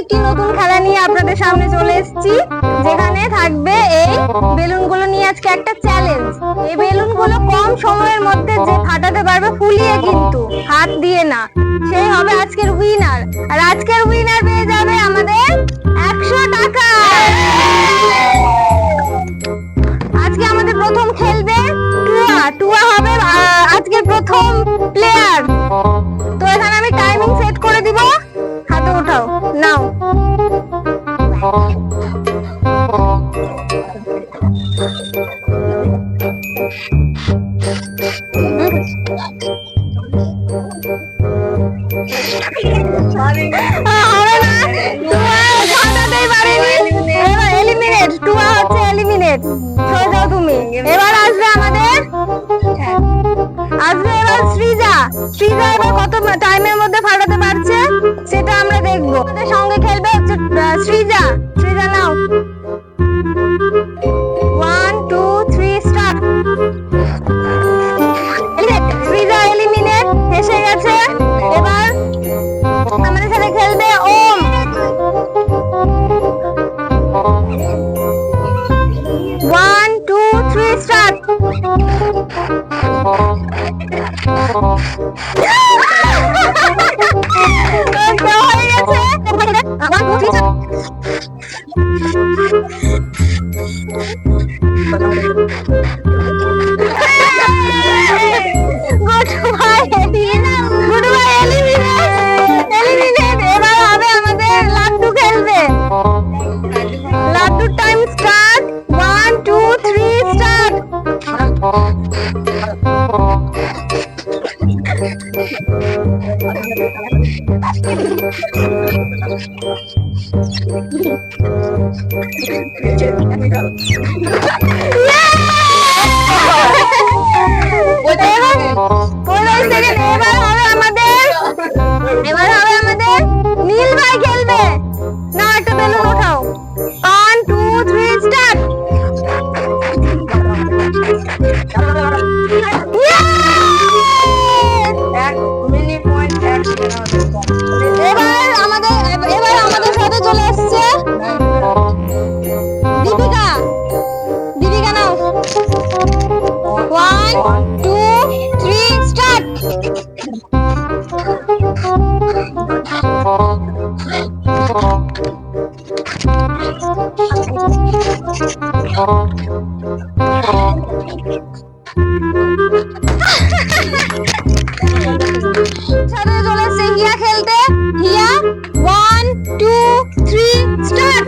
একটি নতুন খেলা নিয়ে আপনাদের সামনে চলে এসেছি, যেখানে থাকবে এই বেলুনগুলো নিয়ে আজকে একটা চ্যালেঞ্জ। এই বেলুনগুলো কম সময়ের মধ্যে যে ফাটাতে পারবে ফুলিয়ে, কিন্তু হাত দিয়ে না, সেই হবে আজকের উইনার। আর আজকের উইনার পেয়ে যাবে আমাদের 100 টাকা। আজকে আমাদের প্রথম খেলবে টুয়া। টুয়া হবে আজকের প্রথম প্লেয়ার। তো এখানে আমি টাইমিং সেট করে দিব, হাতে উঠাও, নাও। এবার আসবে আমাদের এবার সৃজা। সৃজা এবার কত টাইমের মধ্যে ফাটাতে পারছে সেটা আমরা দেখবো। আমাদের সঙ্গে খেলবে সৃজা। সৃজা নাও, 1 2 3 স্টার্ট। সৃজা এলিমিনেট, এসে গেছে। এবার আমাদের সাথে খেলবে ওম। 1 2 3 স্টার্ট। এবার হবে আমাদের লাড্ডু খেলবে। Laddu time start. 1 2 3 স্টার্ট। এবার হবে আমাদের নীল ভাই খেলবে। না, একটা বেলুন ওঠাও। 1 2 3 স্টার্ট। এবার আমাদের সাথে চলে এসছে দীপিকা। দীপিকা নাও, 1 2 3 স্টার্ট। সাথে চলে এসছে হিয়া খেলতে। হিয়া 1 2 3 স্টার্ট।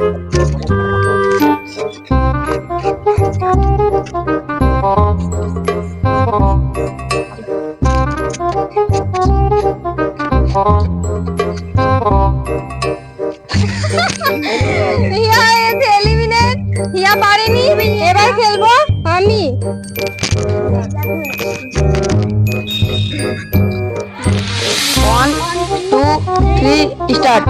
হিয়া এলিমিনেট, হিয়া পারেনি। এবার খেলবো আমি। 1 2 3 স্টার্ট।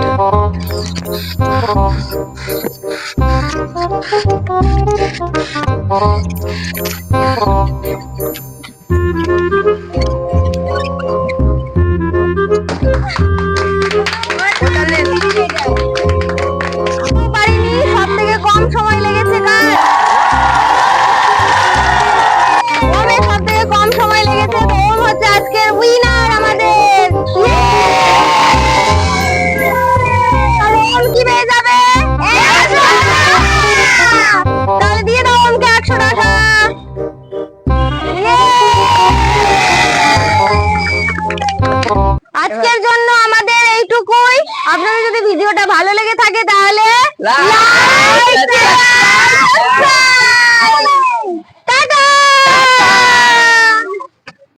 পারিনি, সব থেকে কম সময় লেগেছে কার? ওমের সব থেকে কম সময় লেগেছে। তো ওম হচ্ছে আজকের উইনার আমাদের। ওম কি পেয়ে যাবে? 100 টাকা। তাহলে দিয়ে দাও ওমকে 100 টাকা। আজকের জন্য আমাদের এইটুকুই। আপনাদের যদি ভিডিওটা ভালো লেগে থাকে তাহলে লাইক